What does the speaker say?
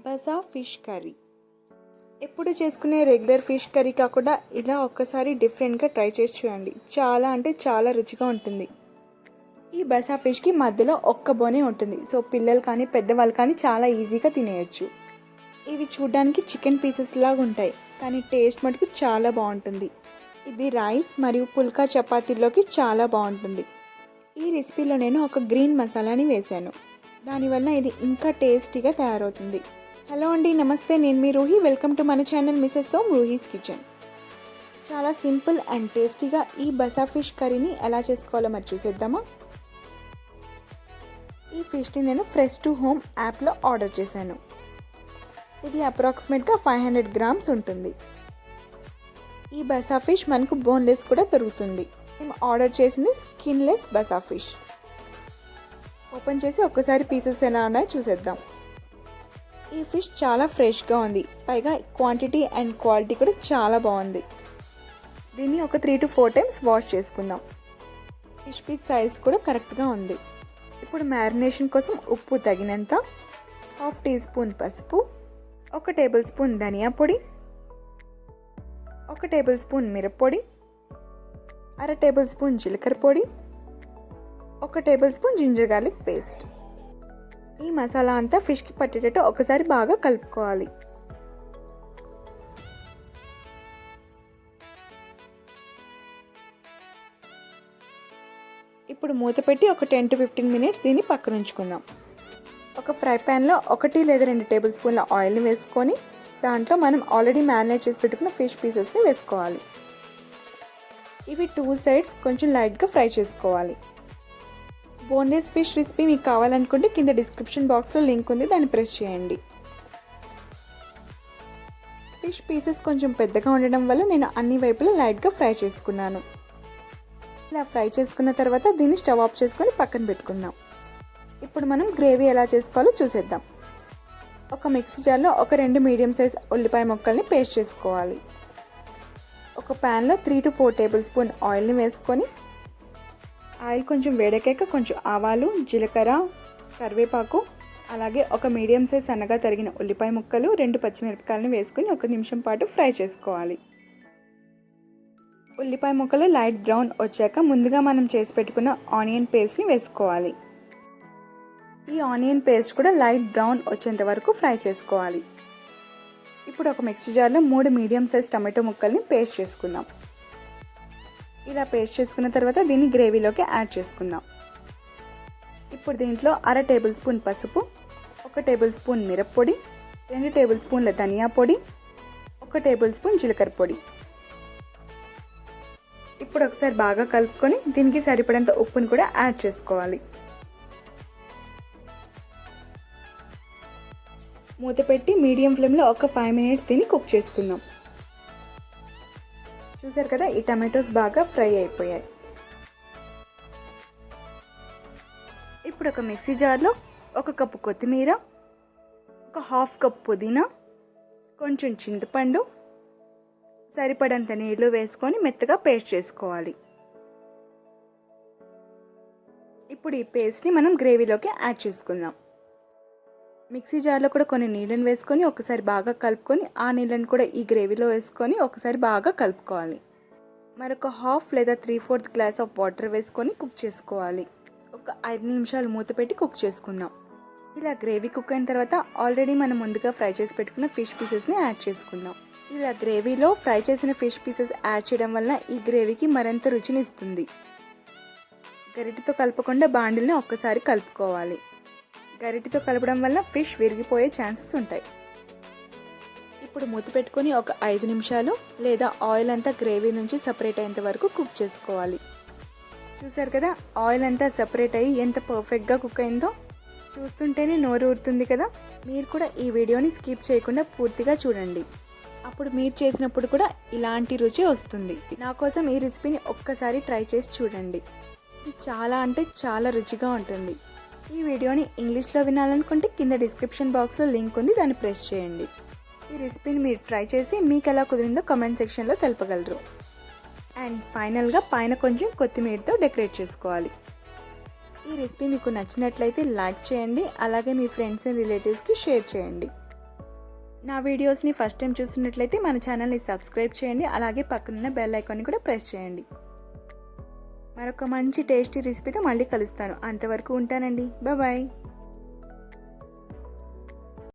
బసా fish curry ఎప్పుడు చేసుకునే regular fish curry కాకుండా ఇలా ఒక్కసారి డిఫరెంట్గా ట్రై చేసి చూడండి. చాలా అంటే చాలా రుచిగా ఉంటుంది. ఈ బసా ఫిష్కి మధ్యలో ఒక్క బోనే ఉంటుంది. సో పిల్లలు కానీ పెద్దవాళ్ళు కానీ చాలా ఈజీగా తినేయచ్చు. ఇవి చూడడానికి చికెన్ పీసెస్ లాగా ఉంటాయి, కానీ టేస్ట్ మటుకు చాలా బాగుంటుంది. ఇది రైస్ మరియు పుల్కా చపాతీలోకి చాలా బాగుంటుంది. ఈ రెసిపీలో నేను ఒక గ్రీన్ మసాలాని వేశాను. దానివల్ల ఇది ఇంకా టేస్టీగా తయారవుతుంది. హలో అండి, నమస్తే. నేను మీ రూహి. వెల్కమ్ టు మన ఛానల్ మిసెస్ సోమ్ రూహీస్ కిచెన్. చాలా సింపుల్ అండ్ టేస్టీగా ఈ బసా ఫిష్ కర్రీని ఎలా చేసుకోవాలో మరి చూసేద్దామా. ఈ ఫిష్ని నేను ఫ్రెష్ టు హోమ్ యాప్లో ఆర్డర్ చేశాను. ఇది అప్రాక్సిమేట్గా 500 గ్రామ్స్ ఉంటుంది. ఈ బసా ఫిష్ మనకు బోన్లెస్ కూడా దొరుకుతుంది. మేము ఆర్డర్ చేసింది స్కిన్లెస్ బసా ఫిష్. ఓపెన్ చేసి ఒక్కసారి పీసెస్ ఎలా ఉన్నాయో చూసేద్దాం. ఈ ఫిష్ చాలా ఫ్రెష్గా ఉంది, పైగా క్వాంటిటీ అండ్ క్వాలిటీ కూడా చాలా బాగుంది. దీన్ని ఒక 3 to 4 టైమ్స్ వాష్ చేసుకుందాం. ఫిష్ పీస్ సైజ్ కూడా కరెక్ట్గా ఉంది. ఇప్పుడు మ్యారినేషన్ కోసం ఉప్పు తగినంత, 1/2 టీ స్పూన్ పసుపు, 1 టేబుల్ స్పూన్ ధనియా పొడి, 1 టేబుల్ స్పూన్ మిరప్పొడి, 1/2 టేబుల్ స్పూన్ జీలకర్ర పొడి, 1 table spoon ginger garlic paste. ఈ మసాలా అంతా ఫిష్కి పట్టేటట్టు ఒకసారి బాగా కలుపుకోవాలి. ఇప్పుడు మూత పెట్టి ఒక 10 to 15 మినిట్స్ దీన్ని పక్కన ఉంచుకుందాం. ఒక ఫ్రై ప్యాన్లో 1 లేదా 2 టేబుల్ స్పూన్ల ఆయిల్ని వేసుకొని దాంట్లో మనం ఆల్రెడీ మ్యారినేట్ చేసి పెట్టుకున్న ఫిష్ పీసెస్ని వేసుకోవాలి. ఇవి 2 సైడ్స్ కొంచెం లైట్గా ఫ్రై చేసుకోవాలి. బోన్లెస్ ఫిష్ రెసిపీ మీకు కావాలనుకుంటే కింద డిస్క్రిప్షన్ బాక్స్లో లింక్ ఉంది, దాన్ని ప్రెస్ చేయండి. ఫిష్ పీసెస్ కొంచెం పెద్దగా ఉండడం వల్ల నేను అన్ని వైపులా లైట్గా ఫ్రై చేసుకున్నాను. ఇలా ఫ్రై చేసుకున్న తర్వాత దీన్ని స్టవ్ ఆఫ్ చేసుకొని పక్కన పెట్టుకుందాం. ఇప్పుడు మనం గ్రేవీ ఎలా చేసుకోవాలో చూసేద్దాం. ఒక మిక్సీ జార్లో ఒక 2 మీడియం సైజ్ ఉల్లిపాయ ముక్కల్ని పేస్ట్ చేసుకోవాలి. ఒక ప్యాన్లో 3 to 4 టేబుల్ స్పూన్ ఆయిల్ని వేసుకొని ఆయిల్ కొంచెం వేడెక్కాక కొంచెం ఆవాలు, జీలకర్ర, కరివేపాకు, అలాగే ఒక మీడియం సైజ్ సన్నగా తరిగిన ఉల్లిపాయ ముక్కలు, 2 పచ్చిమిరపకాయలను వేసుకొని 1 నిమిషం పాటు ఫ్రై చేసుకోవాలి. ఉల్లిపాయ ముక్కలు లైట్ బ్రౌన్ వచ్చాక ముందుగా మనం చేసి పెట్టుకున్న ఆనియన్ పేస్ట్ని వేసుకోవాలి. ఈ ఆనియన్ పేస్ట్ కూడా లైట్ బ్రౌన్ వచ్చేంత వరకు ఫ్రై చేసుకోవాలి. ఇప్పుడు ఒక మిక్సీ జార్లో 3 మీడియం సైజ్ టమాటో ముక్కల్ని పేస్ట్ చేసుకుందాం. ఇలా పేస్ట్ చేసుకున్న తర్వాత దీన్ని గ్రేవీలోకి యాడ్ చేసుకుందాం. ఇప్పుడు దీంట్లో 1/2 టేబుల్ స్పూన్ పసుపు, 1 టేబుల్ స్పూన్ మిరప్పొడి, 2 టేబుల్ స్పూన్ల ధనియా పొడి, 1 టేబుల్ స్పూన్ జీలకర్ర పొడి. ఇప్పుడు ఒకసారి బాగా కలుపుకొని దీనికి సరిపడంత ఉప్పును కూడా యాడ్ చేసుకోవాలి. మూత పెట్టి మీడియం ఫ్లేమ్లో ఒక 5 మినిట్స్ దీన్ని కుక్ చేసుకుందాం. చూసారు కదా, ఈ టమాటోస్ బాగా ఫ్రై అయిపోయాయి. ఇప్పుడు ఒక మిక్సీ జార్లో 1 కప్పు కొత్తిమీర, ఒక 1/2 కప్ పుదీనా, కొంచెం చింతపండు, సరిపడంత నీళ్లు వేసుకొని మెత్తగా పేస్ట్ చేసుకోవాలి. ఇప్పుడు ఈ పేస్ట్ని మనం గ్రేవీలోకి యాడ్ చేసుకుందాం. మిక్సీ జార్లో కూడా కొన్ని నీళ్ళని వేసుకొని ఒకసారి బాగా కలుపుకొని ఆ నీళ్ళని కూడా ఈ గ్రేవీలో వేసుకొని ఒకసారి బాగా కలుపుకోవాలి. మరొక 1/2 లేదా 3/4 గ్లాస్ ఆఫ్ వాటర్ వేసుకొని కుక్ చేసుకోవాలి. ఒక 5 నిమిషాలు మూత పెట్టి కుక్ చేసుకుందాం. ఇలా గ్రేవీ కుక్ అయిన తర్వాత ఆల్రెడీ మనం ముందుగా ఫ్రై చేసి పెట్టుకున్న ఫిష్ పీసెస్ని యాడ్ చేసుకుందాం. ఇలా గ్రేవీలో ఫ్రై చేసిన ఫిష్ పీసెస్ యాడ్ చేయడం వల్ల ఈ గ్రేవీకి మరింత రుచిని ఇస్తుంది. గరిటెతో కలపకుండా బాండిల్ని ఒక్కసారి కలుపుకోవాలి. గరిటెతో కలపడం వల్ల ఫిష్ విరిగిపోయే ఛాన్సెస్ ఉంటాయి. ఇప్పుడు మూత పెట్టుకొని ఒక 5 నిమిషాలు లేదా ఆయిల్ అంతా గ్రేవీ నుంచి సపరేట్ అయ్యేంత వరకు కుక్ చేసుకోవాలి. చూసారు కదా, ఆయిల్ అంతా సపరేట్ అయ్యి ఎంత పర్ఫెక్ట్గా కుక్ అయిందో. చూస్తుంటేనే నోరు ఊరుతుంది కదా. మీరు కూడా ఈ వీడియోని స్కిప్ చేయకుండా పూర్తిగా చూడండి. అప్పుడు మీరు చేసినప్పుడు కూడా ఇలాంటి రుచి వస్తుంది. నా కోసం ఈ రెసిపీని ఒక్కసారి ట్రై చేసి చూడండి. ఇది చాలా అంటే చాలా రుచిగా ఉంటుంది. ఈ వీడియోని ఇంగ్లీష్లో వినాలనుకుంటే కింద డిస్క్రిప్షన్ బాక్స్లో లింక్ ఉంది, దాన్ని ప్రెస్ చేయండి. ఈ రెసిపీని మీరు ట్రై చేసి మీకు ఎలా కుదిరిందో కమెంట్ సెక్షన్లో తెలపగలరు. అండ్ ఫైనల్గా పైన కొంచెం కొత్తిమీరతో డెకరేట్ చేసుకోవాలి. ఈ రెసిపీ మీకు నచ్చినట్లయితే లైక్ చేయండి, అలాగే మీ ఫ్రెండ్స్ అండ్ రిలేటివ్స్కి షేర్ చేయండి. నా వీడియోస్ని ఫస్ట్ టైం చూస్తున్నట్లయితే మన ఛానల్ని సబ్స్క్రైబ్ చేయండి. అలాగే పక్కనున్న బెల్ ఐకాన్ని కూడా ప్రెస్ చేయండి. మరొక మంచి టేస్టీ రెసిపీతో మళ్ళీ కలుస్తాను. అంతవరకు ఉంటానండి. బాయ్.